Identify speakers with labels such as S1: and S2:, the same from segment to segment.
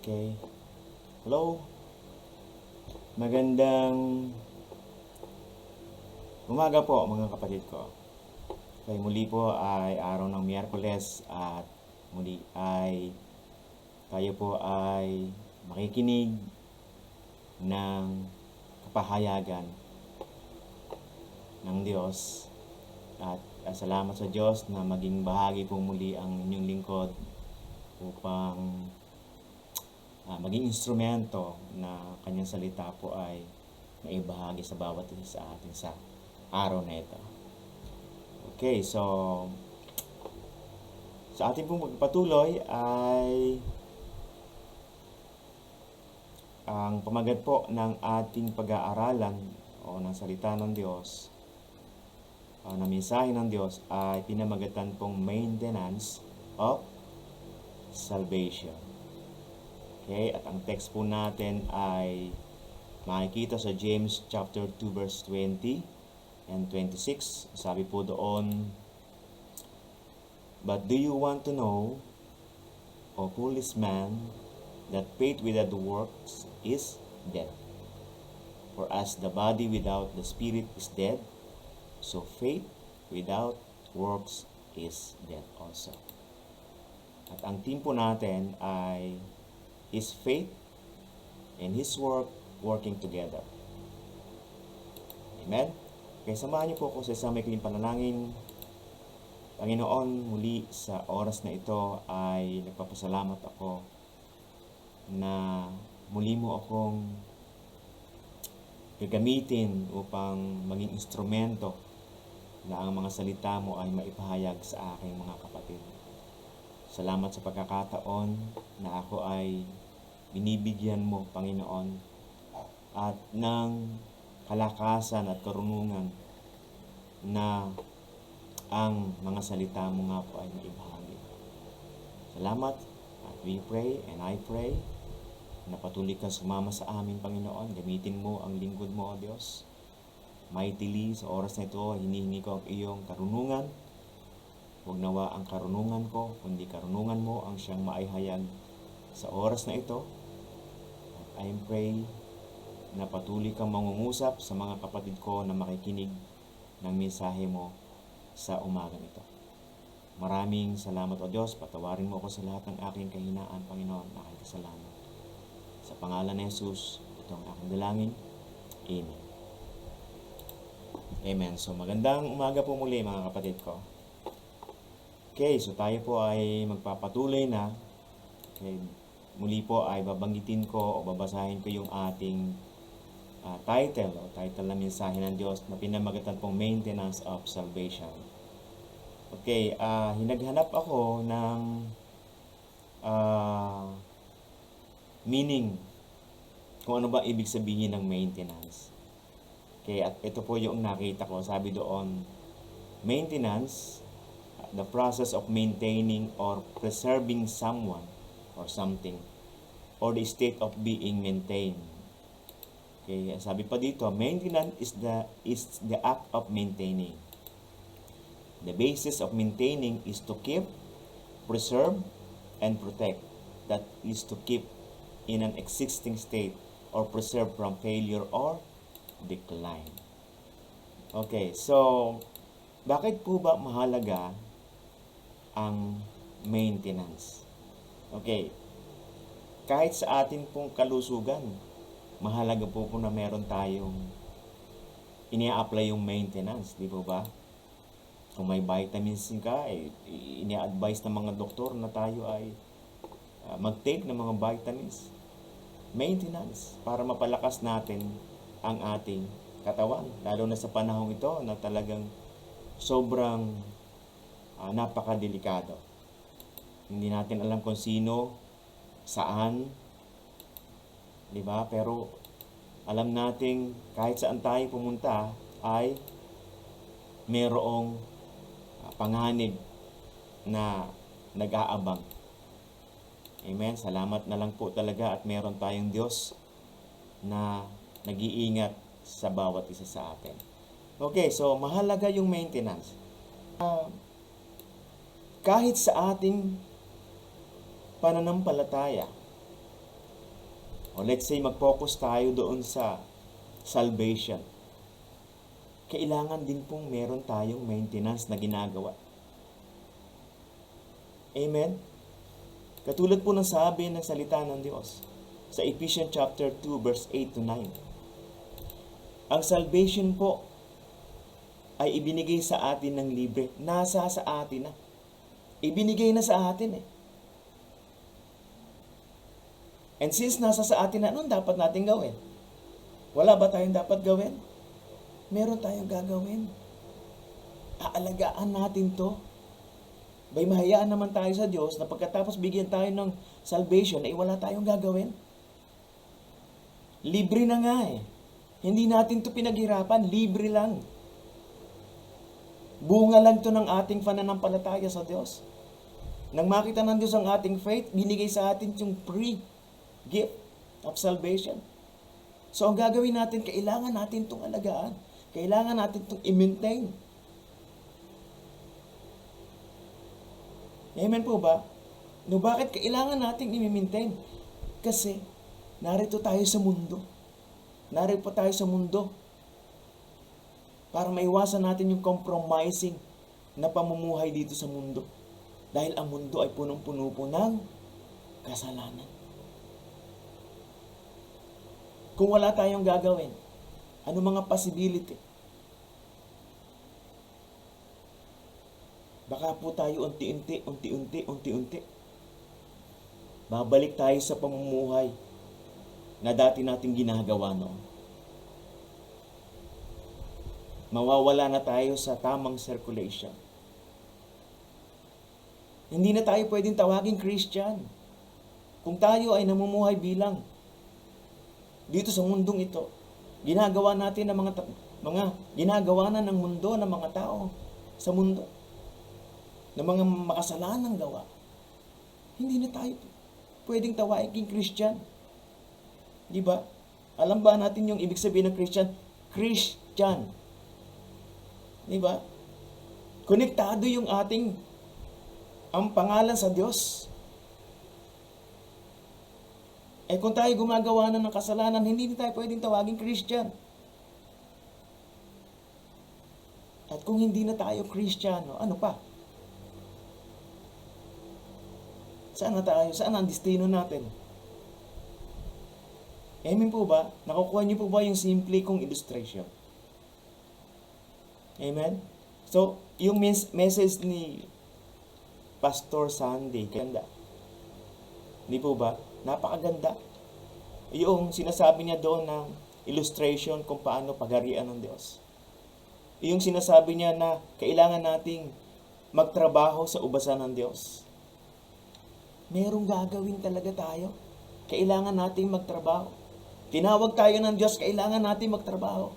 S1: Okay. Hello. Magandang umaga po mga kapatid ko. Okay, muli po ay araw ng Miyerkules at muli ay tayo po ay makikinig ng kapahayagan ng Diyos. At salamat sa Diyos na maging bahagi po muli ang inyong lingkod upang maging instrumento na kanyang salita po ay maibahagi sa bawat isa sa atin sa araw na ito. Okay, so sa ating pong pagpatuloy ay ang pamagat po ng ating pag-aaralan o ng salita ng Diyos na mensahe ng Diyos ay pinamagatan pong maintenance of salvation. Okay, at ang text po natin ay makikita sa James chapter 2 verse 20 and 26. Sabi po doon, "But do you want to know, O foolish man, that faith without the works is dead? For as the body without the spirit is dead, so faith without works is dead also." At ang team po natin ay His faith and His work working together. Amen? Kaya samahan niyo po ako sa isang maikling panalangin. Panginoon, muli sa oras na ito ay nagpapasalamat ako na muli mo akong gagamitin upang maging instrumento na ang mga salita mo ay maipahayag sa aking mga kapatid. Salamat sa pagkakataon na ako ay binibigyan mo, Panginoon, at ng kalakasan at karunungan na ang mga salita mo nga po ay maibahagi. Salamat at we pray and I pray na patuloy ka sumama sa amin, Panginoon. Gamitin mo ang lingkod mo, O Diyos. Mightily, sa oras na ito, hinihingi ko ang iyong karunungan. Huwag nawa ang karunungan ko, kundi karunungan mo ang siyang maihayag sa oras na ito. At I pray na patuloy kang mangungusap sa mga kapatid ko na makikinig ng mensahe mo sa umagang ito. Maraming salamat, O Diyos. Patawarin mo ako sa lahat ng aking kahinaan, Panginoon, na aking kasalanan. Sa pangalan ni Jesus, ito ang aking dalangin. Amen. Amen. So magandang umaga po muli mga kapatid ko. Okay, so tayo po ay magpapatuloy na. Okay, muli po ay babanggitin ko o babasahin ko yung ating title na mensahe ng Diyos na pinamagatan pong Maintenance of Salvation. Okay, hinaghanap ako ng meaning kung ano ba ibig sabihin ng maintenance. Okay, at ito po yung nakita ko. Sabi doon, maintenance, the process of maintaining or preserving someone or something, or the state of being maintained. Okay, sabi pa dito, maintenance is the act of maintaining. The basis of maintaining is to keep, preserve, and protect. That is to keep in an existing state or preserve from failure or decline. Okay, so bakit po ba mahalaga ang maintenance? Okay, kahit sa atin pong kalusugan, mahalaga po na meron tayong ini-apply yung maintenance, di po ba? Kung may vitamins ka, ini-advise ng mga doktor na tayo ay mag-take ng mga vitamins. Maintenance, para mapalakas natin ang ating katawan. Lalo na sa panahong ito na talagang sobrang napakadelikado. Hindi natin alam kung sino, saan, di ba? Pero alam nating kahit saan tayo pumunta ay mayroong panganib na nag-aabang. Amen. Salamat na lang po talaga at meron tayong Diyos na nag-iingat sa bawat isa sa atin. Okay, so mahalaga yung maintenance. Kahit sa ating pananampalataya, O let's say mag-focus tayo doon sa salvation. Kailangan din pong meron tayong maintenance na ginagawa. Amen? Katulad po ng sabi ng salita ng Diyos sa Ephesians chapter 2 verse 8 to 9. Ang salvation po ay ibinigay sa atin ng libre. Nasa sa atin na. Ibinigay na sa atin eh. And since nasa sa atin na, anong dapat natin gawin? Wala ba tayong dapat gawin? Meron tayong gagawin. Aalagaan natin to. Bay mahayaan naman tayo sa Diyos na pagkatapos bigyan tayo ng salvation ay wala tayong gagawin. Libre na nga eh. Hindi natin to pinaghirapan, libre lang. Bunga lang to ng ating pananampalataya sa Diyos. Nang makita ng Diyos ang ating faith, binigay sa atin yung free gift of salvation. So ang gagawin natin, kailangan natin itong alagaan. Kailangan natin itong i-maintain. Amen po ba? No, bakit kailangan natin i-maintain? Kasi narito tayo sa mundo. Narito tayo sa mundo para maiwasan natin yung compromising na pamumuhay dito sa mundo. Dahil ang mundo ay punong-puno po ng kasalanan. Kung wala tayong gagawin, ano mga possibility? Baka po tayo unti-unti, babalik tayo sa pamumuhay na dati nating ginagawa noon. Mawawala na tayo sa tamang circulation. Hindi na tayo pwedeng tawaging Christian kung tayo ay namumuhay bilang dito sa mundong ito. Ginagawa natin ng mga ginagawa na ng mundo ng mga tao sa mundo, ng mga makasalanang gawa. Hindi na tayo pwedeng tawaging Christian. Di ba? Alam ba natin yung ibig sabihin ng Christian? Christian. Di ba? Konektado yung ang pangalan sa Diyos. Eh kung tayo gumagawa na ng kasalanan, hindi tayo pwedeng tawaging Christian. At kung hindi na tayo Kristiyano, ano pa? Saan na tayo? Saan ang destino natin? Amen po ba? Nakukuha niyo po ba yung simple kong illustration? Amen? So, yung message ni Pastor Sandy, ganda. Hindi po ba? Napakaganda. Yung sinasabi niya doon ng illustration kung paano pagharian ng Diyos. Yung sinasabi niya na kailangan nating magtrabaho sa ubasan ng Diyos. Merong gagawin talaga tayo. Kailangan nating magtrabaho. Tinawag tayo ng Diyos, kailangan nating magtrabaho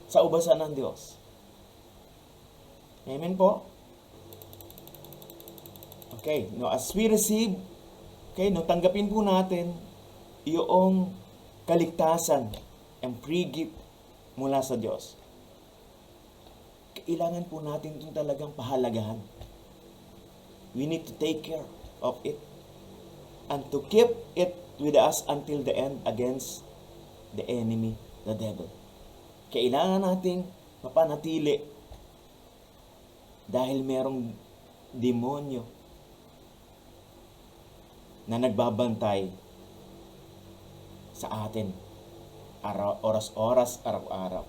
S1: sa ubasan ng Diyos. Amen po? Okay, no, as we receive, no, tanggapin po natin yung kaligtasan and free gift mula sa Diyos. Kailangan po natin itong talagang pahalagahan. We need to take care of it and to keep it with us until the end against the enemy, the devil. Kailangan nating mapanatili dahil merong demonyo na nagbabantay sa atin oras-oras, araw-araw.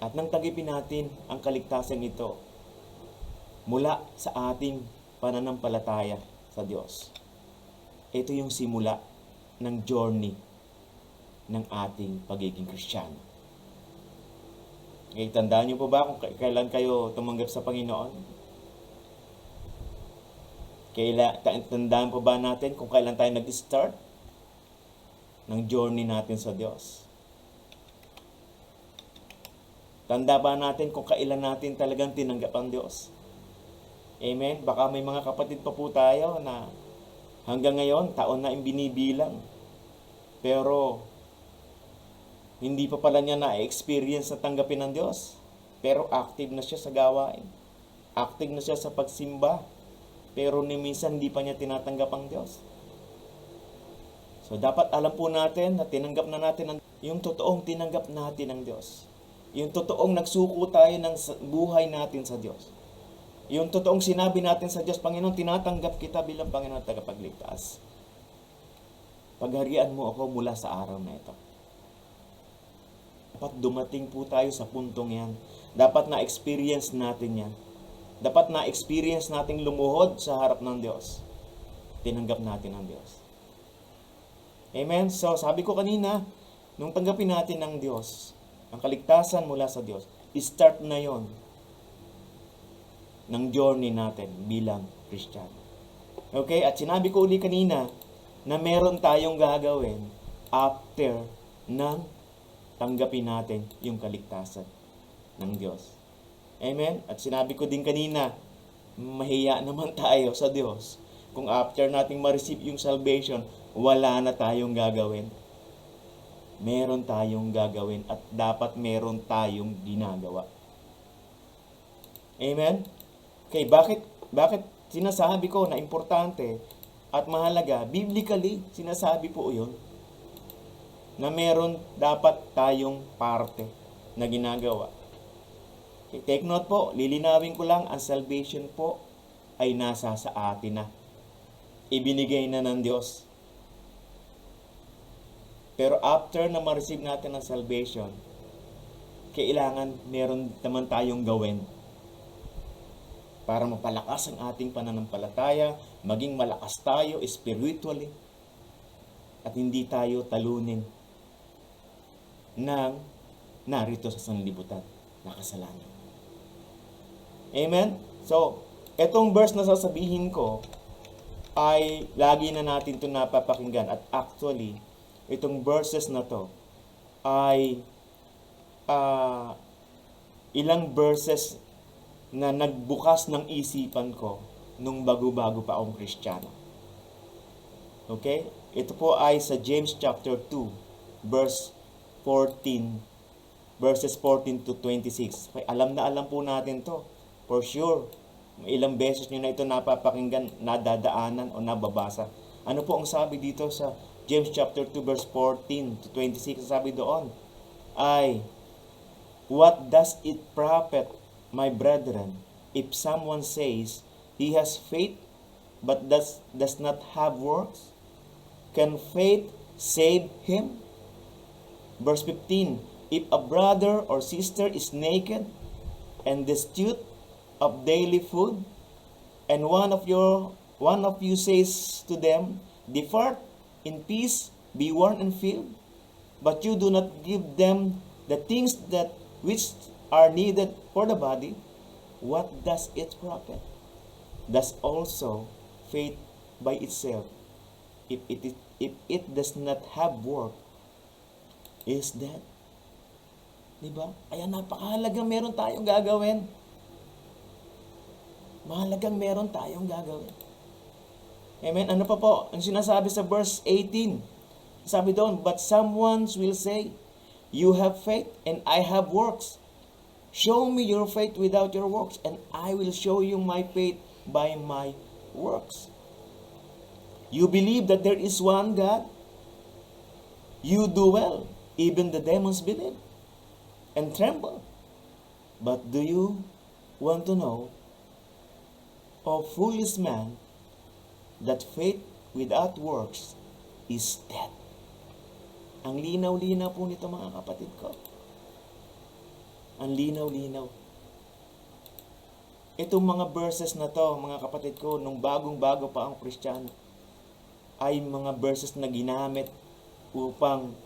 S1: At nang tanggapin natin ang kaligtasan ito mula sa ating pananampalataya sa Diyos, ito yung simula ng journey ng ating pagiging Kristiyano. Okay, tandaan niyo po ba kung kailan kayo tumanggap sa Panginoon? Tandaan po ba natin kung kailan tayo nag-start ng journey natin sa Diyos? Tanda ba natin kung kailan natin talagang tinanggap ang Diyos? Amen? Baka may mga kapatid pa po tayo na hanggang ngayon, taon na yung binibilang. Pero, hindi pa pala niya na-experience na tanggapin ng Diyos. Pero active na siya sa gawain. Active na siya sa pagsimba. Pero ni minsan hindi pa niya tinatanggap ang Diyos. So, dapat alam po natin na tinanggap na natin yung totoong tinanggap natin ng Diyos. Yung totoong nagsuko tayo ng buhay natin sa Diyos. Yung totoong sinabi natin sa Diyos, Panginoon, tinatanggap kita bilang Panginoon at tagapagligtas. Pagharian mo ako mula sa araw na ito. Dapat dumating po tayo sa puntong yan. Dapat na-experience natin yan. Dapat na-experience nating lumuhod sa harap ng Diyos. Tinanggap natin ang Diyos. Amen? So, sabi ko kanina, nung tanggapin natin ng Diyos, ang kaligtasan mula sa Diyos, start na yon ng journey natin bilang Kristiyano. Okay? At sinabi ko uli kanina na meron tayong gagawin after ng tanggapin natin yung kaligtasan ng Diyos. Amen? At sinabi ko din kanina, mahiya naman tayo sa Diyos kung after nating ma-receive yung salvation, wala na tayong gagawin. Meron tayong gagawin at dapat meron tayong ginagawa. Amen? Okay, bakit sinasabi ko na importante at mahalaga? Biblically, sinasabi po yun na meron dapat tayong parte na ginagawa. Okay, take note po, lilinawin ko lang, ang salvation po ay nasa sa atin na. Ibinigay na ng Diyos. Pero after na ma-receive natin ang salvation, kailangan meron naman tayong gawin para mapalakas ang ating pananampalataya, maging malakas tayo spiritually, at hindi tayo talunin ng narito sa sanlibutan na kasalanan. Amen? So, etong verse na sasabihin ko ay lagi na natin ito napapakinggan, at actually, itong verses na to ay ilang verses na nagbukas ng isipan ko nung bago-bago pa akong Kristiyano. Okay? Ito po ay sa James chapter 2, verses 14 to 26. Okay, alam na alam po natin to. For sure, ilang beses nyo na ito napapakinggan, nadadaanan o nababasa. Ano po ang sabi dito sa James chapter 2 verse 14 to 26, sabi doon ay, what does it profit, my brethren, if someone says he has faith but does not have works? Can faith save him? Verse 15, if a brother or sister is naked and destitute of daily food, and one of you says to them, depart in peace, be warmed and filled, but you do not give them the things that which are needed for the body, what does it profit? Does also faith by itself, if it does not have work, is dead? Diba? Kaya napakahalagang meron tayong gagawin. Mahalagang meron tayong gagawin. Amen. Ano pa po? Ang sinasabi sa verse 18. Sabi doon, but someone will say, you have faith and I have works. Show me your faith without your works, and I will show you my faith by my works. You believe that there is one God? You do well. Even the demons believe and tremble. But do you want to know, O foolish man, that faith without works is dead? Ang linaw-linaw po nito, mga kapatid ko. Ang linaw-linaw. Itong mga verses na to, mga kapatid ko, nung bagong-bago pa ang Kristiyano, ay mga verses na ginamit upang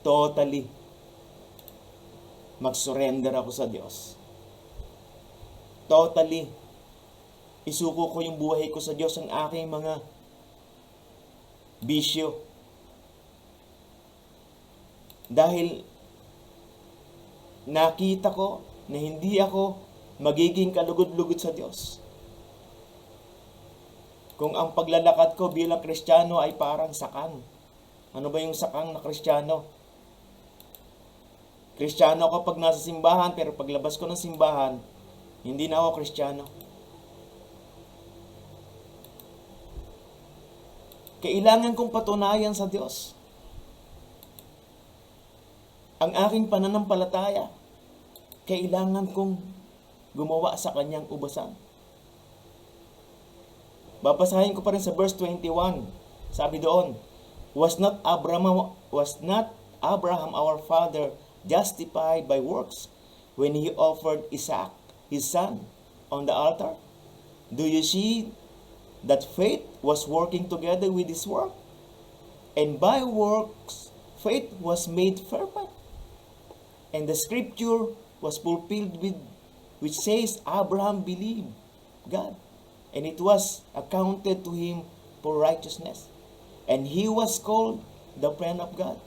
S1: totally mag-surrender ako sa Diyos. Totally isuko ko yung buhay ko sa Diyos, ang aking mga bisyo. Dahil nakita ko na hindi ako magiging kalugod-lugod sa Diyos kung ang paglalakad ko bilang Kristiyano ay parang sakang. Ano ba yung sakang na Kristiyano? Kristiyano ako pag nasa simbahan, pero paglabas ko ng simbahan, hindi na ako Kristiyano. Kailangan kong patunayan sa Diyos ang aking pananampalataya. Kailangan kong gumawa sa kanyang ubasan. Babasahin ko pa rin sa verse 21. Sabi doon, was not Abraham our father justified by works when he offered Isaac, his son, on the altar? Do you see that faith was working together with his work? And by works, faith was made perfect. And the scripture was fulfilled which says, Abraham believed God, and it was accounted to him for righteousness. And he was called the friend of God.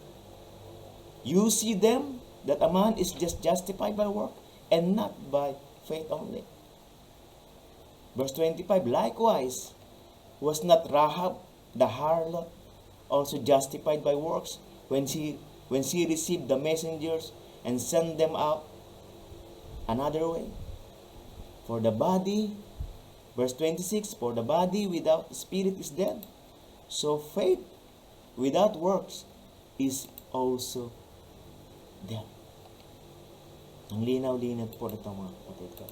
S1: You see them, that a man is just justified by work, and not by faith only. Verse 25, likewise, was not Rahab the harlot also justified by works when she received the messengers and sent them out another way? For the body, verse 26, for the body without spirit is dead. So faith without works is also dead. Ang linaw-linaw po ito mga kapatid ko.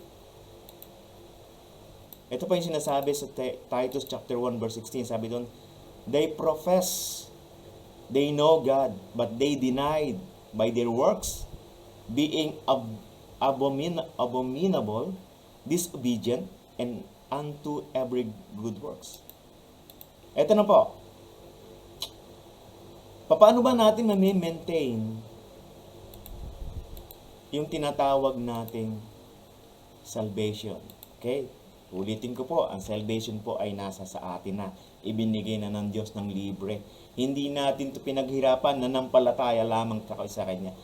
S1: Ito pa yung sinasabi sa Titus chapter 1 verse 16. Sabi doon, they profess they know God, but they denied by their works, being abominable, disobedient, and unto every good works. Ito na po. Paano ba natin ma-maintain yung tinatawag nating salvation? Okay? Ulitin ko po, ang salvation po ay nasa sa atin na. Ibinigay na ng Diyos ng libre. Hindi natin ito pinaghirapan, nanampalataya lamang sa Kanya.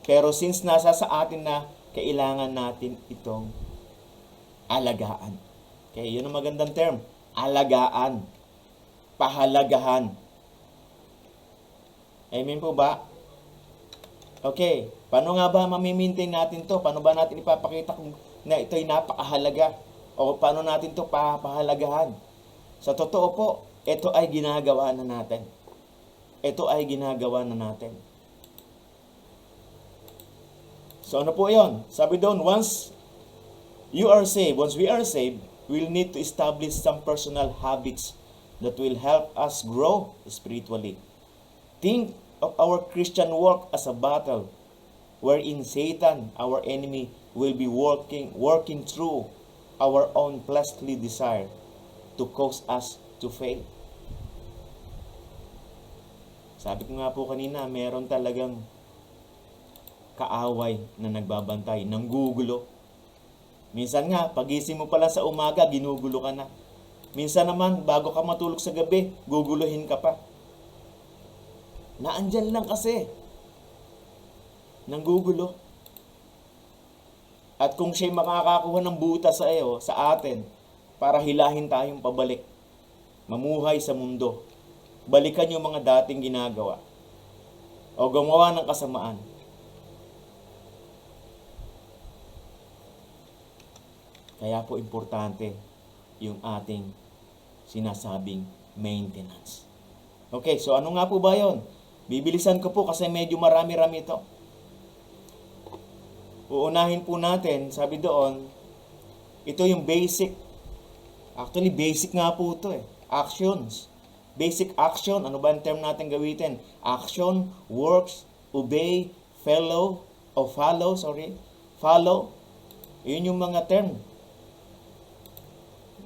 S1: Pero since nasa sa atin na, kailangan natin itong alagaan. Okay, yun ang magandang term. Alagaan. Pahalagahan. Amen po ba? Okay, paano nga ba mamimaintain natin to? Paano ba natin ipapakita kung na ito'y napakahalaga? O paano natin to pahalagahan? Sa totoo po, ito ay ginagawa na natin. Ito ay ginagawa na natin. So ano po yon? Sabi doon, once we are saved, we'll need to establish some personal habits that will help us grow spiritually. Think of our Christian walk as a battle wherein Satan, our enemy, will be working through our own fleshly desire to cause us to fail. Sabi ko nga po kanina, meron talagang kaaway na nagbabantay, nanggugulo. Minsan nga, pagising mo pala sa umaga, ginugulo ka na. Minsan naman, bago ka matulog sa gabi, guguluhin ka pa. Naandyan lang kasi. Nanggugulo. At kung siya'y makakakuha ng buta sa iyo, sa atin, para hilahin tayong pabalik, mamuhay sa mundo, balikan yung mga dating ginagawa, o gumawa ng kasamaan, kaya po importante yung ating sinasabing maintenance. Okay, so ano nga po ba yun? Bibilisan ko po kasi medyo marami-rami ito. Uunahin po natin, sabi doon, ito yung basic. Actually, basic nga po ito eh. Actions. Basic action, ano ba ang term natin gawitin? Action, works, obey, follow. Yun yung mga term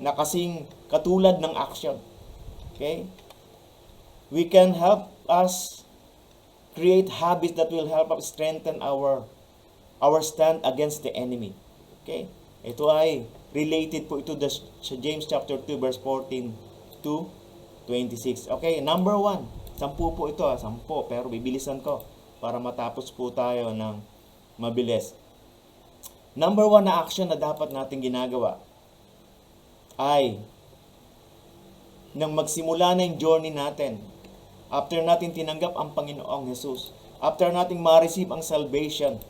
S1: na kasing katulad ng action. Okay? We can help us create habits that will help us strengthen our stand against the enemy. Okay? Ito ay related po ito sa James chapter 2 verse 14 to 26. Okay, number 1. 10 po ito, 10, pero bibilisan ko para matapos po tayo ng mabilis. Number 1 na action na dapat natin ginagawa ay nang magsimula na yung journey natin, after natin tinanggap ang Panginoong Jesus, after nating ma-receive ang salvation,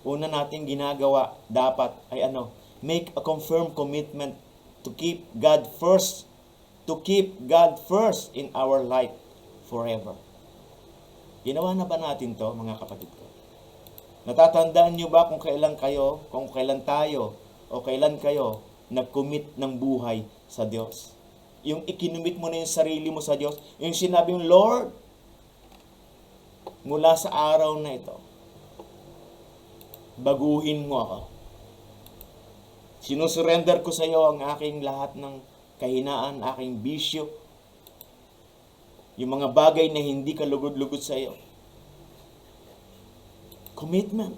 S1: una nating ginagawa dapat ay make a confirmed commitment to keep God first to keep God first in our life forever. Ginawa na ba natin to, mga kapatid ko? Natatandaan nyo ba kung kailan tayo, o kailan kayo nag-commit ng buhay sa Diyos? Yung ikinumit mo na yung sarili mo sa Diyos, yung sinabi mo, Lord, mula sa araw na ito, baguhin mo ako. Sinusurrender ko sa iyo ang aking lahat ng kahinaan, aking bisyo, yung mga bagay na hindi ka lugod-lugod sa iyo. Commitment.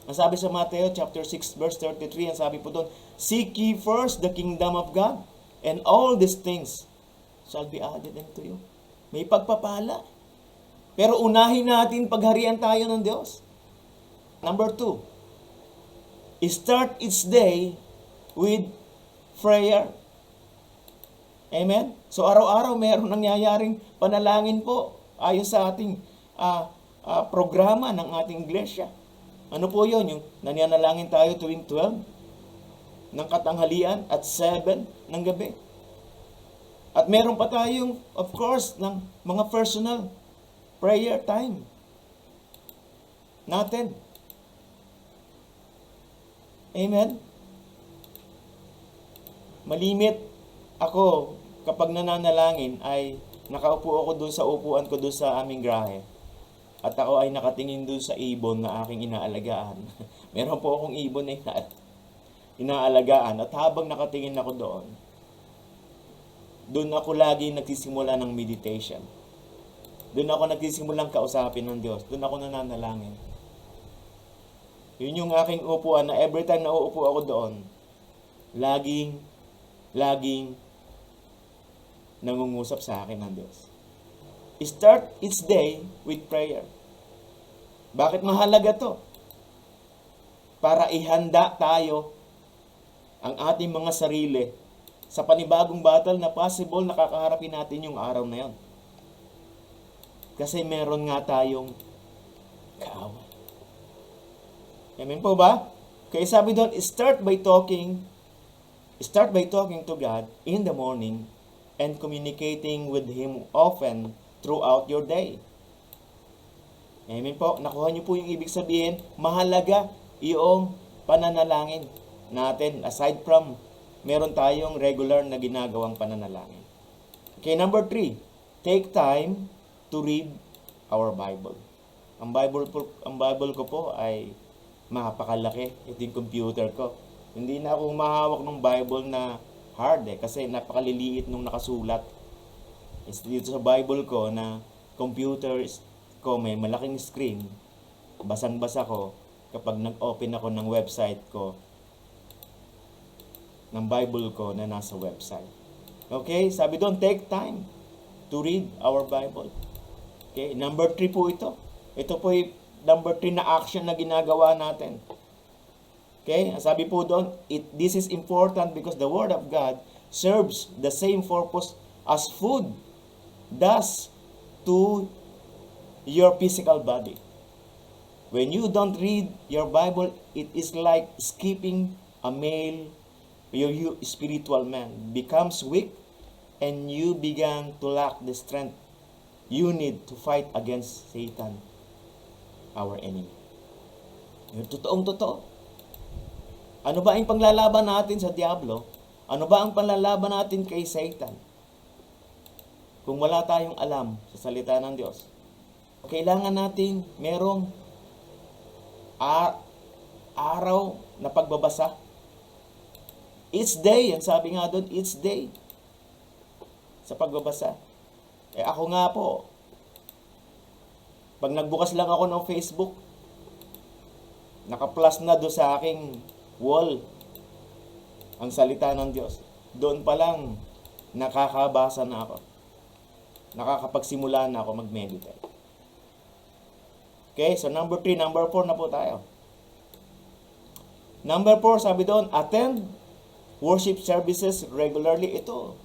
S1: Ang sabi sa Mateo chapter 6 verse 33, ang sabi po doon, seek ye first the kingdom of God, and all these things shall be added unto you. May pagpapala. Pero unahin natin pagharian tayo ng Diyos. Number 2, start each day with prayer. Amen? So araw-araw mayroong nangyayaring panalangin po ayon sa ating programa ng ating iglesia. Ano po yun? Yung nanyanalangin tayo tuwing 12 ng katanghalian at 7 ng gabi. At meron pa tayong, of course, ng mga personal prayer time natin. Amen? Malimit ako kapag nananalangin ay nakaupo ako doon sa upuan ko doon sa aming grahe. At ako ay nakatingin doon sa ibon na aking inaalagaan. Meron po akong ibon na inaalagaan. At habang nakatingin ako doon ako lagi nagsisimula ng meditation. Doon ako nagsisimulang kausapin ng Diyos. Doon ako nananalangin. Yun yung aking upuan na every time na uupo ako doon, laging nangungusap sa akin ng Diyos. Start each day with prayer. Bakit mahalaga to? Para ihanda tayo ang ating mga sarili sa panibagong battle na possible nakakaharapin natin yung araw na yon. Kasi meron nga tayong kaaway. Amen po ba? Kaya sabi doon, start by talking to God in the morning and communicating with Him often throughout your day. Amen po. Nakuha niyo po yung ibig sabihin. Mahalaga yung pananalangin natin. Aside from, meron tayong regular na ginagawang pananalangin. Okay, number 3. Take time to read our Bible. Ang Bible ko po ay mapakalaki. Ito yung computer ko. Hindi na ako mahawak ng Bible na hard kasi napakaliliit nung nakasulat. Dito sa Bible ko na computer ko may malaking screen, basang-basa ko kapag nag-open ako ng website ko, ng Bible ko na nasa website. Okay? Sabi doon, take time to read our Bible. Okay? Number 3 po ito. Ito po yung number 3 na action na ginagawa natin. Okay? Sabi po doon, this is important because the Word of God serves the same purpose as food does to your physical body. When you don't read your Bible, it is like skipping a meal. Your spiritual man becomes weak and you begin to lack the strength you need to fight against Satan, our enemy. Yung totoong-totoo. Ano ba ang panglalaban natin sa Diablo? Ano ba ang panlalaban natin kay Satan? Kung wala tayong alam sa salita ng Diyos, kailangan natin merong araw na pagbabasa. Each day, ang sabi nga doon, each day sa pagbabasa. Ako nga po, pag nagbukas lang ako ng Facebook, naka-plus na doon sa aking wall ang salita ng Diyos. Doon pa lang nakakabasa na ako. Nakakapagsimula na ako mag-meditate. Okay, so number 3, number 4 na po tayo. Number 4, sabi doon, attend worship services regularly. Ito,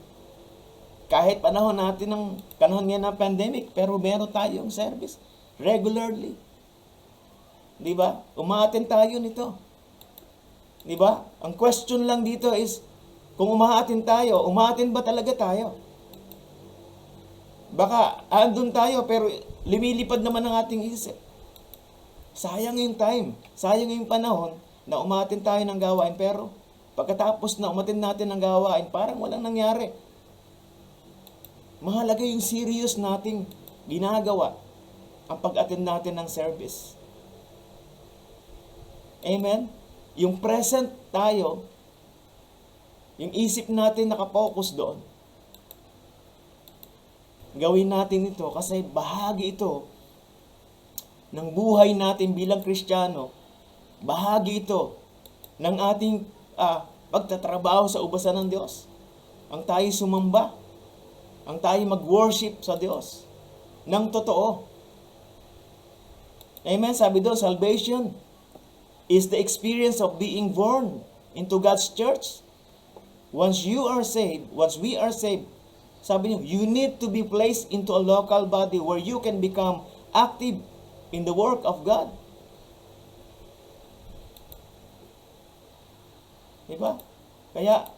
S1: kahit panahon nga ng pandemic, pero meron tayong service regularly. Di ba? Umaattend tayo nito. Di ba? Ang question lang dito is, Kung umaatin tayo, umaatin ba talaga tayo? Baka andun tayo pero lumilipad naman ang ating isip. Sayang yung time, sayang yung panahon na umatin tayo ng gawain pero pagkatapos na umatin natin ng gawain, parang walang nangyari. Mahalaga yung serious nating ginagawa ang pag-attend natin ng service. Amen? Yung present tayo, yung isip natin nakapokus doon. Gawin natin ito kasi bahagi ito ng buhay natin bilang Kristiyano. Bahagi ito ng ating pagtatrabaho sa ubasan ng Diyos. Ang tayo sumamba, ang tayo mag-worship sa Diyos ng totoo. Amen? Sabi doon, salvation is the experience of being born into God's church. Once you are saved, once we are saved, sabi niyo, you need to be placed into a local body where you can become active in the work of God. Diba? Kaya,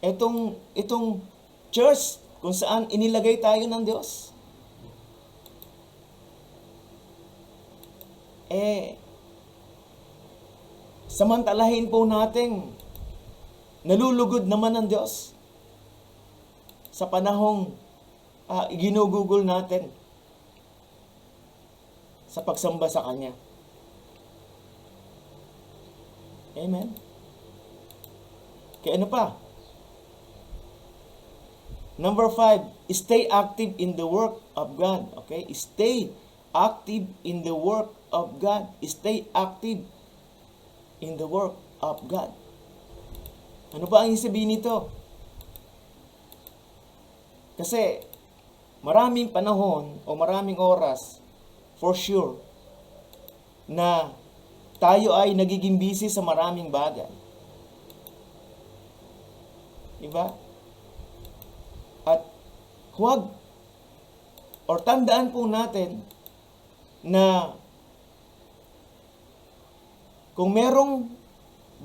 S1: itong church kung saan inilagay tayo ng Diyos, samantalahin po natin, nalulugod naman ng Diyos sa panahong ginugugol natin sa pagsamba sa Kanya. Amen? Kaya ano pa? Number 5, stay active in the work of God. Okay? Stay active in the work of God. Stay active in the work of God. Ano ba ang sabihin nito? Kasi maraming panahon o maraming oras, for sure, na tayo ay nagiging busy sa maraming bagay. Diba? At huwag or tandaan po natin na kung merong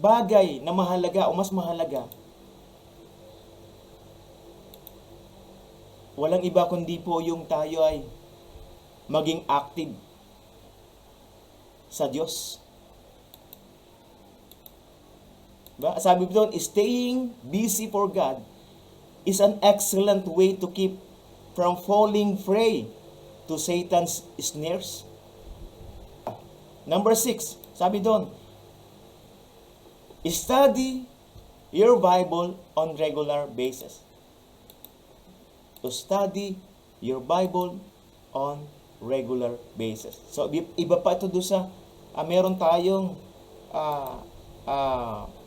S1: bagay na mahalaga o mas mahalaga, walang iba kundi po yung tayo ay maging active sa Diyos. Diba? Sabi doon, staying busy for God is an excellent way to keep from falling prey to Satan's snares. Number 6, sabi doon, study your Bible on regular basis. To study your Bible on regular basis. So, iba pa ito doon sa meron tayong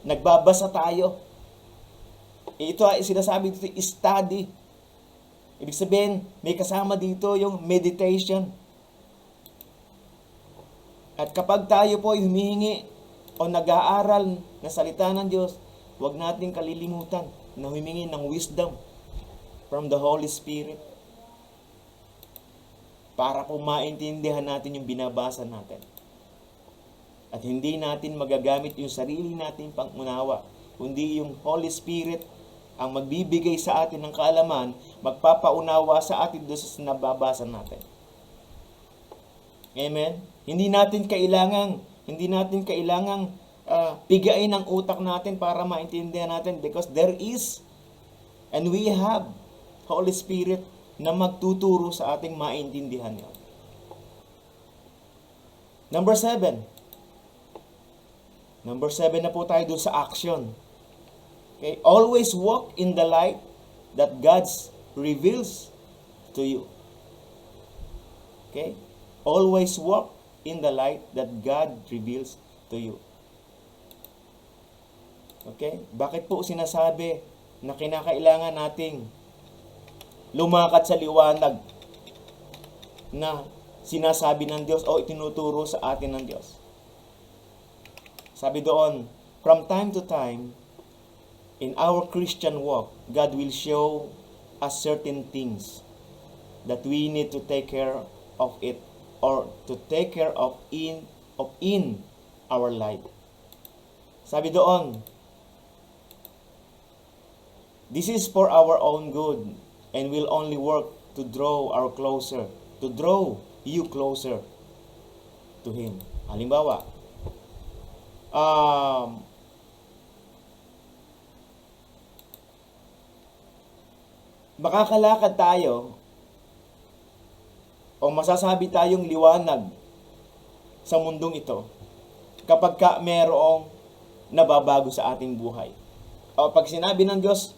S1: nagbabasa tayo. Ito ay sinasabi dito, study. Ibig sabihin, may kasama dito yung meditation. At kapag tayo po ay humihingi o nag-aaral na salita ng Diyos, huwag natin kalilimutan na humingi ng wisdom from the Holy Spirit para po maintindihan natin yung binabasa natin. At hindi natin magagamit yung sarili natin pangunawa, kundi yung Holy Spirit ang magbibigay sa atin ng kaalaman, magpapaunawa sa atin doon sa nababasa natin. Amen? Hindi natin kailangang pigain ang utak natin para maintindihan natin because there is and we have Holy Spirit na magtuturo sa ating maintindihan yun. Number 7 na po tayo doon sa action. Okay? Always walk in the light that God reveals to you. Okay? Always walk in the light that God reveals to you. Okay? Bakit po sinasabi na kinakailangan nating lumakad sa liwanag na sinasabi ng Diyos o itinuturo sa atin ng Diyos? Sabi doon, from time to time, in our Christian walk, God will show us certain things that we need to take care of it or to take care of in our life. Sabi doon, This is for our own good and will only work to draw you closer to Him. Halimbawa, makakalakad tayo o masasabi tayong liwanag sa mundong ito kapag merong nababago sa ating buhay. O pag sinabi ng Diyos,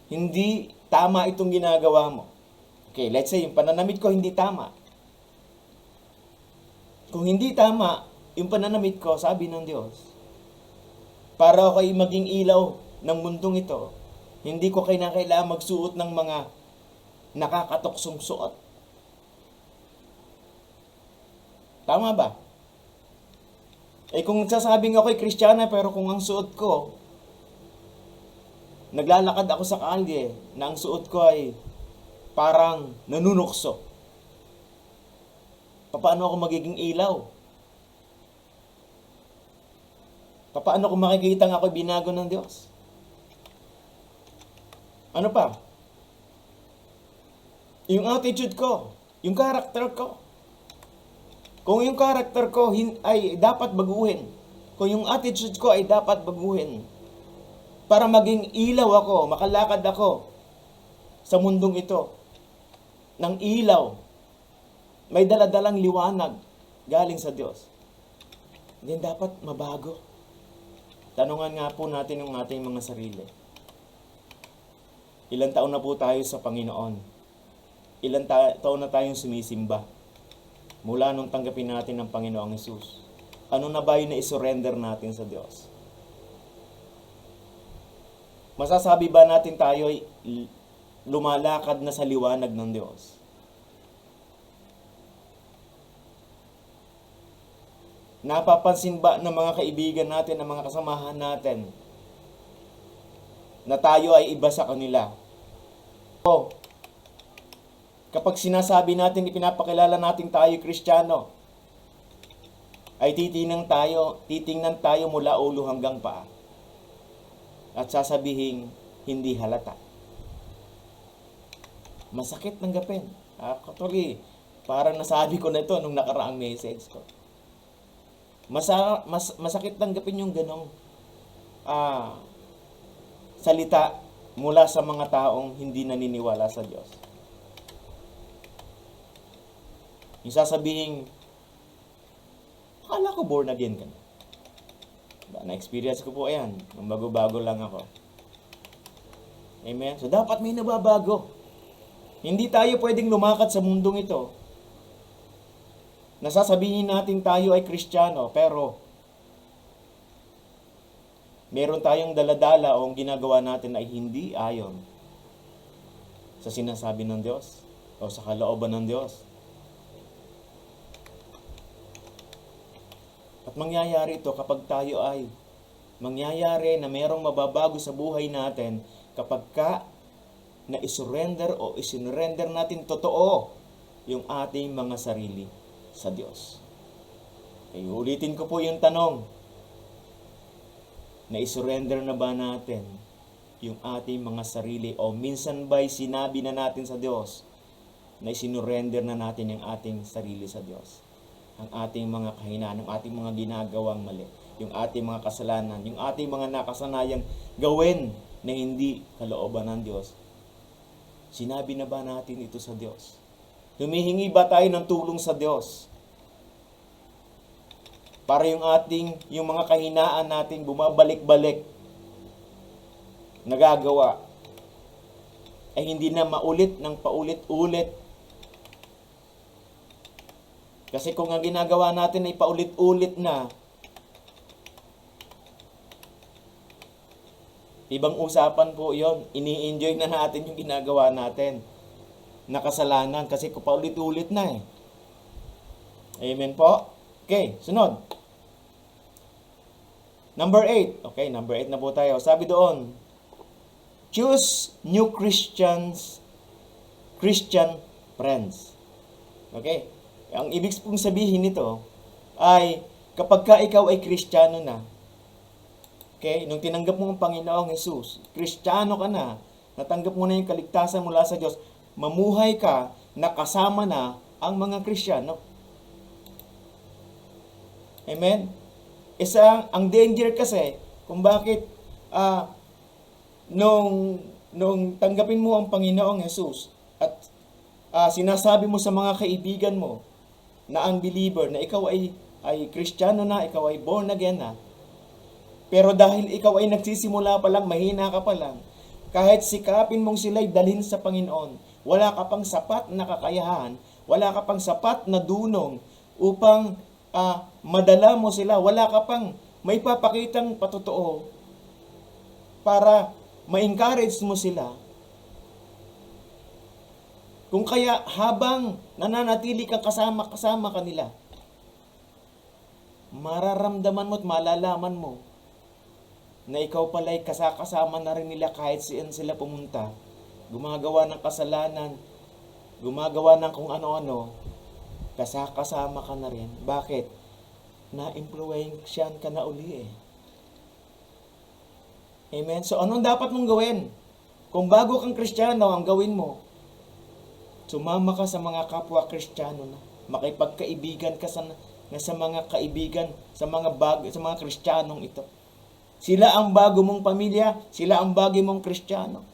S1: hindi tama itong ginagawa mo. Okay, let's say, yung pananamit ko hindi tama. Kung hindi tama, yung pananamit ko, sabi ng Diyos, para ako'y maging ilaw ng mundong ito, hindi ko kailangan magsuot ng mga nakakatoksong suot. Tama ba? Eh kung sasabing ako'y Kristiyana, pero kung ang suot ko, naglalakad ako sa kalye, na ang suot ko ay parang nanunukso. Paano ako magiging ilaw? Paano ko makikita nga ako'y binago ng Diyos? Ano pa? Yung attitude ko, yung character ko. Kung yung character ko ay dapat baguhin, kung yung attitude ko ay dapat baguhin, para maging ilaw ako, makalakad ako sa mundong ito, ng ilaw, may daladalang liwanag galing sa Diyos, then dapat mabago. Tanungan nga po natin yung ating mga sarili. Ilan taon na po tayo sa Panginoon? Ilan taon na tayong sumisimba? Mula nung tanggapin natin ng Panginoong Hesus. Ano na ba yung na-surrender natin sa Diyos? Masasabi ba natin tayo ay lumalakad na sa liwanag ng Diyos? Napapansin ba ng mga kaibigan natin, ng mga kasamahan natin, na tayo ay iba sa kanila? O, kapag sinasabi natin, ipinapakilala natin tayo Kristiyano, ay titingnan tayo mula ulo hanggang paa. At sasabihin, hindi halata. Masakit tanggapin. Actually, parang nasabi ko na ito nung nakaraang message ko. Masakit tanggapin yung ganong salita mula sa mga taong hindi naniniwala sa Diyos. Yung sasabihin, akala ko born again ka na. Na-experience ko po yan. Nung bago-bago lang ako. Amen? So, dapat may nababago. Hindi tayo pwedeng lumakad sa mundong ito. Nasasabihin natin tayo ay Kristiyano, pero meron tayong daladala o ang ginagawa natin ay hindi ayon sa sinasabi ng Diyos o sa kalooban ng Diyos. At mangyayari ito kapag tayo ay mangyayari na merong mababago sa buhay natin kapag na isurrender o isinurrender natin totoo yung ating mga sarili sa Diyos. Okay, ulitin ko po yung tanong. Na isurrender na ba natin yung ating mga sarili o minsan ba'y sinabi na natin sa Diyos na isinurrender na natin yung ating sarili sa Diyos? Ang ating mga kahinaan, ang ating mga ginagawang mali, yung ating mga kasalanan, yung ating mga nakasanayang gawin na hindi kalooban ng Diyos. Sinabi na ba natin ito sa Diyos? Humihingi ba tayo ng tulong sa Diyos? Para yung mga kahinaan natin bumabalik-balik nagagawa ay hindi na maulit ng paulit-ulit. Kasi kung ang ginagawa natin ay paulit-ulit na, ibang usapan po yon. Ini-enjoy na natin yung ginagawa natin na kasalanan kasi kung paulit-ulit na eh. Amen po? Okay, sunod. Number 8. Okay, number 8 na po tayo. Sabi doon, choose new Christian friends. Okay? Ang ibig pong sabihin nito ay kapag ikaw ay Kristiyano na, Okay? Nung tinanggap mo ang Panginoong Jesus, Kristiyano ka na, natanggap mo na yung kaligtasan mula sa Diyos, mamuhay ka, nakasama na ang mga Kristiyano. Amen? Ang danger kasi, kung bakit, nung tanggapin mo ang Panginoong Jesus, at sinasabi mo sa mga kaibigan mo, na unbeliever, na ikaw ay Kristiyano na, ikaw ay born again na, pero dahil ikaw ay nagsisimula pa lang, mahina ka pa lang, kahit sikapin mong sila'y dalhin sa Panginoon, wala ka pang sapat na kakayahan, wala ka pang sapat na dunong upang madala mo sila, wala ka pang may papakitang patotoo para ma-encourage mo sila. Kung kaya habang nananatili kang kasama kanila, mararamdaman mo at malalaman mo na ikaw pala'y kasama na rin nila kahit saan sila pumunta. Gumagawa ng kasalanan, gumagawa ng kung ano-ano, kasama ka na rin. Bakit? Na-influensyan ka na uli eh. Amen? So anong dapat mong gawin? Kung bago kang Kristiyano, ang gawin mo, sumama ka sa mga kapwa Kristiyano na. Makipagkaibigan ka sa mga kaibigan, sa mga Kristiyanong ito. Sila ang bago mong pamilya, sila ang bago mong Kristiyano,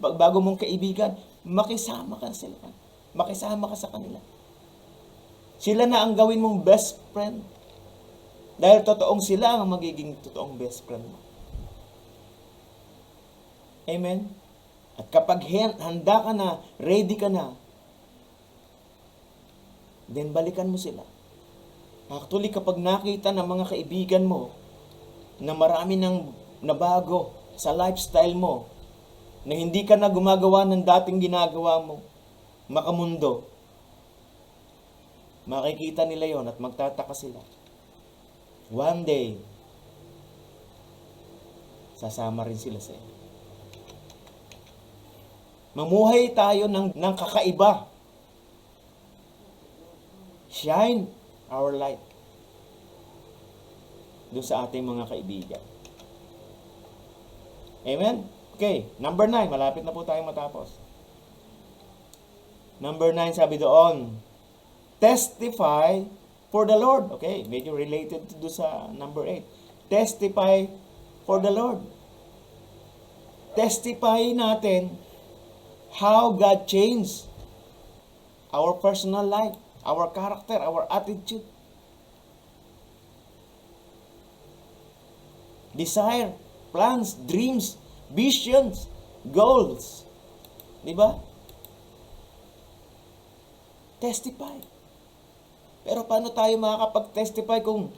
S1: bago mong kaibigan, makisama ka sa kanila. Sila na ang gawin mong best friend. Dahil totoong sila ang magiging totoong best friend mo. Amen? At kapag handa ka na, ready ka na, then balikan mo sila. Actually, kapag nakita ng mga kaibigan mo na marami nang nabago sa lifestyle mo, na hindi ka na gumagawa ng dating ginagawa mo, makamundo, makikita nila yon at magtataka sila. One day, sasama rin sila sa iyo. Mamuhay tayo ng kakaiba. Shine our light doon sa ating mga kaibigan. Amen? Okay, number 9. Malapit na po tayong matapos. Number 9, sabi doon, testify for the Lord. Okay, medyo related to sa number 8. Testify for the Lord. Testify natin how God changed our personal life, our character, our attitude. Desire, plans, dreams, visions, goals. Di ba? Testify. Pero paano tayo makakapag-testify kung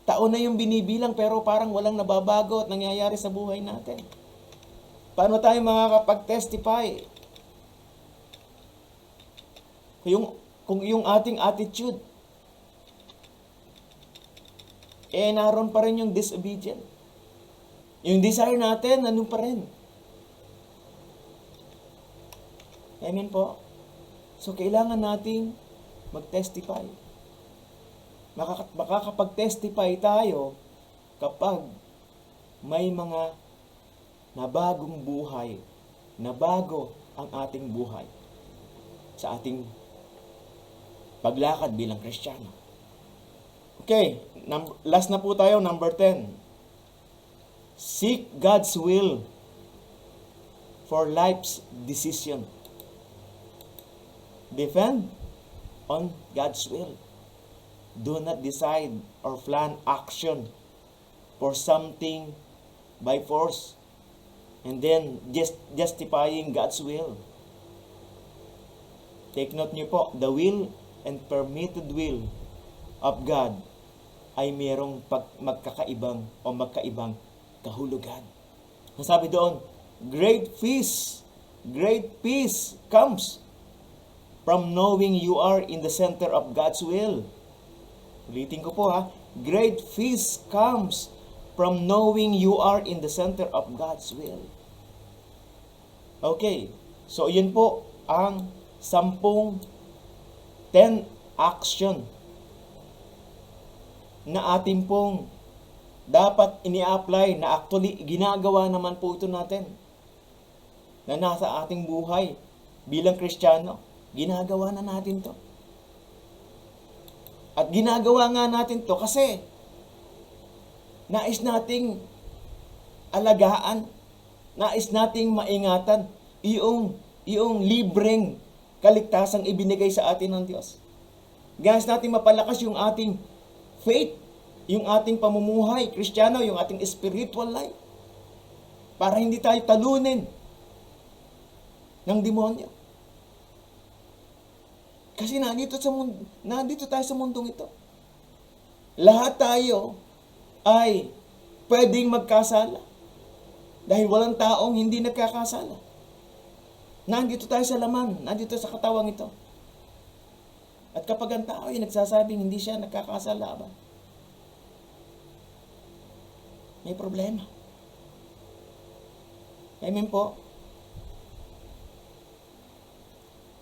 S1: taon na yung binibilang pero parang walang nababago at nangyayari sa buhay natin? Paano tayo makakapag-testify kung yung ating attitude naroon pa rin yung disobedient? Yung desire natin, ano pa rin? Amen po? So, kailangan nating mag-testify. Makakapag-testify tayo kapag may mga nabagong buhay, nabago ang ating buhay sa ating paglakad bilang Kristiyano. Okay, last na po tayo, number 10. Seek God's will for life's decision. Depend on God's will. Do not decide or plan action for something by force and then justifying God's will. Take note niyo po, the will and permitted will of God ay mayroong magkakaibang kahulugan. Sabi doon, great peace comes from knowing you are in the center of God's will. Ulitin ko po ha, great peace comes from knowing you are in the center of God's will. Okay, so yun po ang 10 action na ating pong dapat ini-apply na actually ginagawa naman po ito natin. Na nasa ating buhay bilang Kristiyano, ginagawa na natin to. At ginagawa nga natin to kasi nais nating alagaan, nais nating maingatan yung libreng kaligtasang ibinigay sa atin ng Diyos. Nais nating mapalakas yung ating faith, yung ating pamumuhay, Kristiyano, yung ating spiritual life. Para hindi tayo talunin ng demonyo. Kasi nandito tayo sa mundong ito. Lahat tayo ay pwedeng magkasala. Dahil walang taong hindi nagkakasala. Nandito tayo sa laman, nandito sa katawang ito. At kapag ang tao ay nagsasabing hindi siya nagkakasala ba? May problema. Amen po.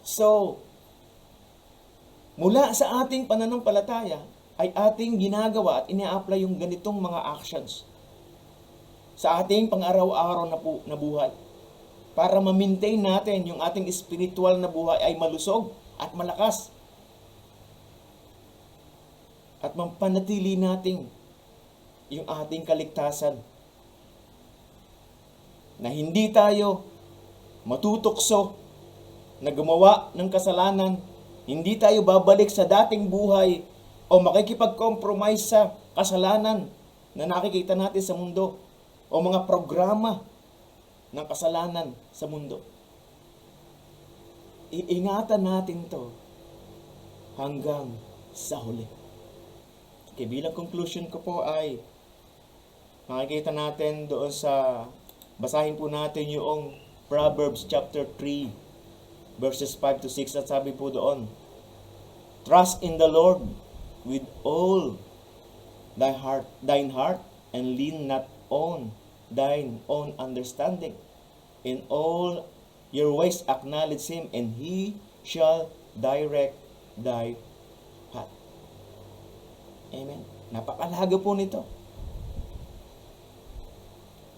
S1: So, mula sa ating pananampalataya ay ating ginagawa at ina-apply yung ganitong mga actions sa ating pang-araw-araw na buhay para ma-maintain natin yung ating spiritual na buhay ay malusog at malakas at mapanatili natin yung ating kaligtasan na hindi tayo matutokso na gumawa ng kasalanan, hindi tayo babalik sa dating buhay o makikipag-compromise sa kasalanan na nakikita natin sa mundo o mga programa ng kasalanan sa mundo. Iingatan natin to hanggang sa huli. Okay, bilang conclusion ko po ay makikita natin doon sa, basahin po natin yung Proverbs chapter 3 verses 5 to 6 at sabi po doon, trust in the Lord with all thine heart and lean not on thine own understanding. In all your ways acknowledge Him and He shall direct thy path. Amen. Napakalaga po nito.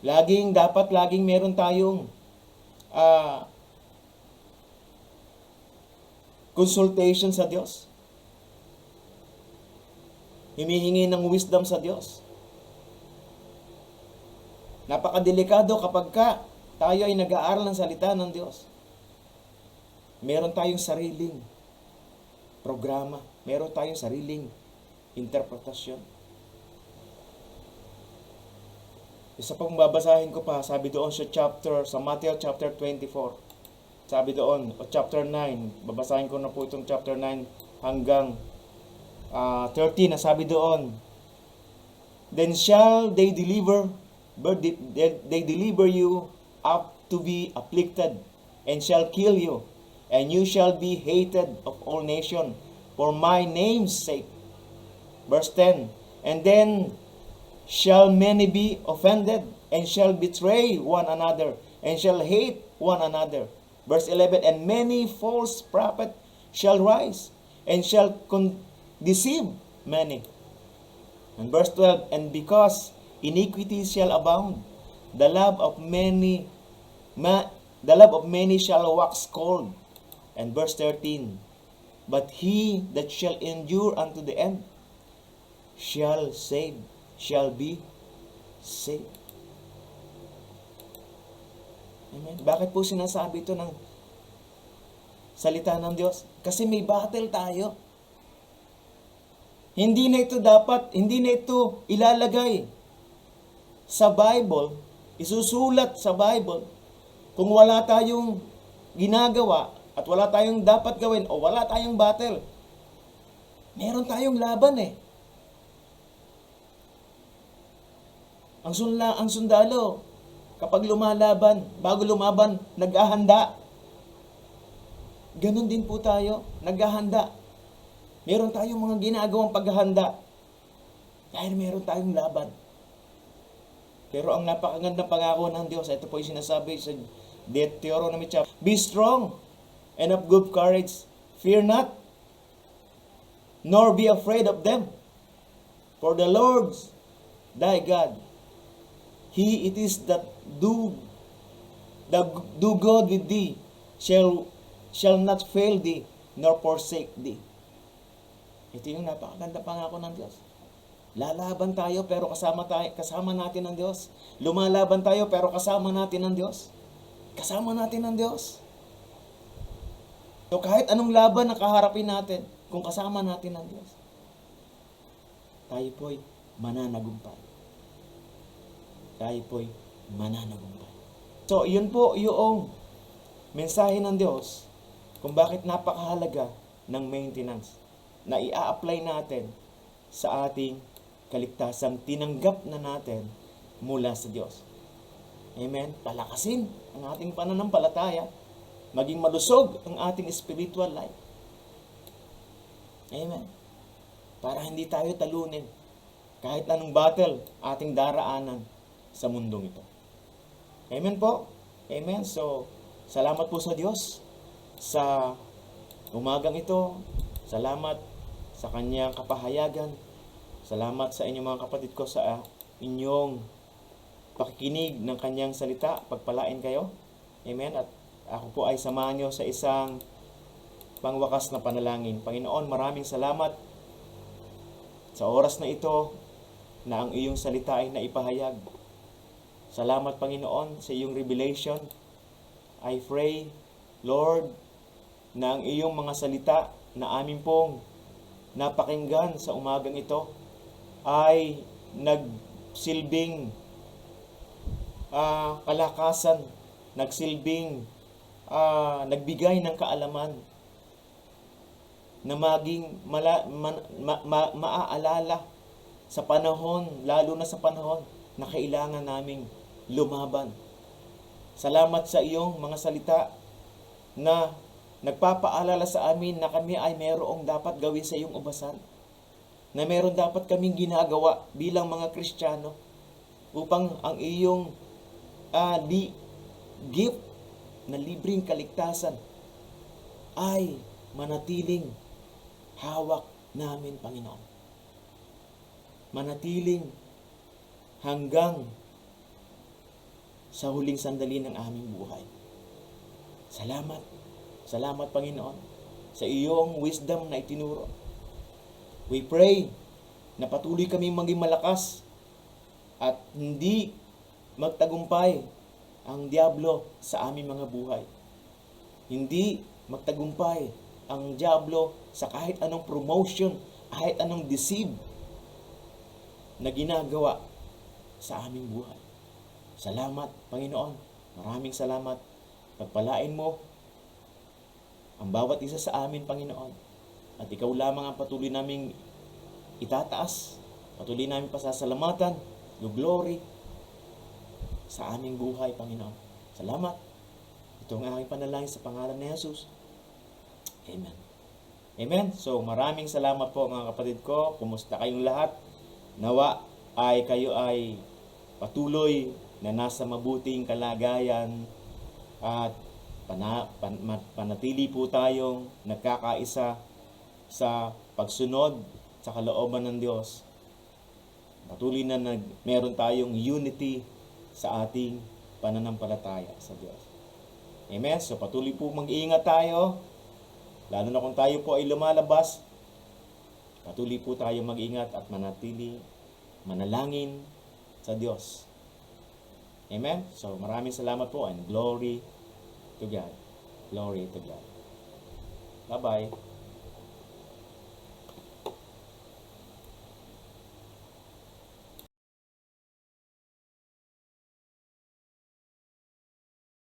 S1: Dapat laging meron tayong consultation sa Diyos. Humihingi ng wisdom sa Diyos. Napakadelikado kapag tayo ay nag-aaral ng salita ng Diyos. Meron tayong sariling programa. Meron tayong sariling interpretasyon. Isa pang babasahin ko pa, sabi doon sa Matthew chapter 24. Sabi doon, chapter 9, babasahin ko na po itong chapter 9 hanggang 13 na sabi doon, then shall they deliver you up to be afflicted, and shall kill you, and you shall be hated of all nations for my name's sake. Verse 10, and then shall many be offended, and shall betray one another, and shall hate one another. Verse 11, and many false prophets shall rise, and shall deceive many. And verse 12, and because iniquity shall abound, the love of many shall wax cold. And verse 13, but he that shall endure unto the end shall be saved. Amen. Bakit po sinasabi ito ng salita ng Diyos? Kasi may battle tayo. Hindi na ito ilalagay sa Bible, isusulat sa Bible, kung wala tayong ginagawa at wala tayong dapat gawin o wala tayong battle. Meron tayong laban eh. Ang sundalo, kapag lumalaban, bago lumaban, naghahanda. Ganon din po tayo, naghahanda. Meron tayong mga ginagawang paghahanda. Dahil meron tayong laban. Pero ang napakagandang pangako ng Diyos, ito po yung sinasabi sa Deuteronomy chapter, be strong and of good courage, fear not, nor be afraid of them. For the Lord thy God. He it is that do good with thee, shall not fail thee, nor forsake thee. Ito yung napakaganda pangako ng Diyos. Lalaban tayo pero kasama natin ang Diyos. Lumalaban tayo pero kasama natin ang Diyos. Kasama natin ang Diyos. So kahit anong laban na kaharapin natin, kung kasama natin ang Diyos, tayo po'y mananagumpay. Tayo po'y mananagumpay. So yun po yung mensahe ng Diyos kung bakit napakahalaga ng maintenance na i-apply natin sa ating kaligtasang tinanggap na natin mula sa Diyos. Amen? Palakasin ang ating pananampalataya, maging malusog ang ating spiritual life. Amen? Para hindi tayo talunin kahit anong battle ating daraanan sa mundong ito. Amen po? Amen? So, salamat po sa Diyos sa umagang ito. Salamat sa kanyang kapahayagan. Salamat sa inyong mga kapatid ko sa inyong pakikinig ng kanyang salita. Pagpalain kayo. Amen. At ako po ay samahan nyo sa isang pangwakas na panalangin. Panginoon, maraming salamat sa oras na ito na ang iyong salita ay naipahayag. Salamat, Panginoon, sa iyong revelation. I pray, Lord, na ang iyong mga salita na amin pong napakinggan sa umagang ito ay nagsilbing kalakasan, nagsilbing nagbigay ng kaalaman na maging maaalala sa panahon, lalo na sa panahon na kailangan naming lumaban. Salamat sa iyong mga salita na nagpapaalala sa amin na kami ay mayroong dapat gawin sa iyong ubasan. Na mayroon dapat kaming ginagawa bilang mga Kristiyano upang ang iyong gift na libreng kaligtasan ay manatiling hawak namin, Panginoon. Manatiling hanggang sa huling sandali ng aming buhay. Salamat. Salamat, Panginoon, sa iyong wisdom na itinuro. We pray na patuloy kaming maging malakas at hindi magtagumpay ang diablo sa aming mga buhay. Hindi magtagumpay ang diablo sa kahit anong promotion, kahit anong deceive na ginagawa sa aming buhay. Salamat, Panginoon. Maraming salamat. Pagpalain mo ang bawat isa sa amin, Panginoon. At ikaw lamang ang patuloy naming itataas, patuloy naming pasasalamatan, yung glory sa aming buhay, Panginoon. Salamat. Ito ang aking panalangin sa pangalan ni Jesus. Amen. Amen. So, maraming salamat po mga kapatid ko. Kumusta kayong lahat? Nawa ay kayo ay patuloy na nasa mabuting kalagayan at panatili po tayong nagkakaisa sa pagsunod sa kalooban ng Diyos. Patuloy na meron tayong unity sa ating pananampalataya sa Diyos. Amen? So patuloy po mag-iingat tayo. Lalo na kung tayo po ay lumalabas, patuloy po tayo mag-ingat at manatili, manalangin sa Diyos. Amen? So maraming salamat po and glory to God. Glory to God. Bye-bye.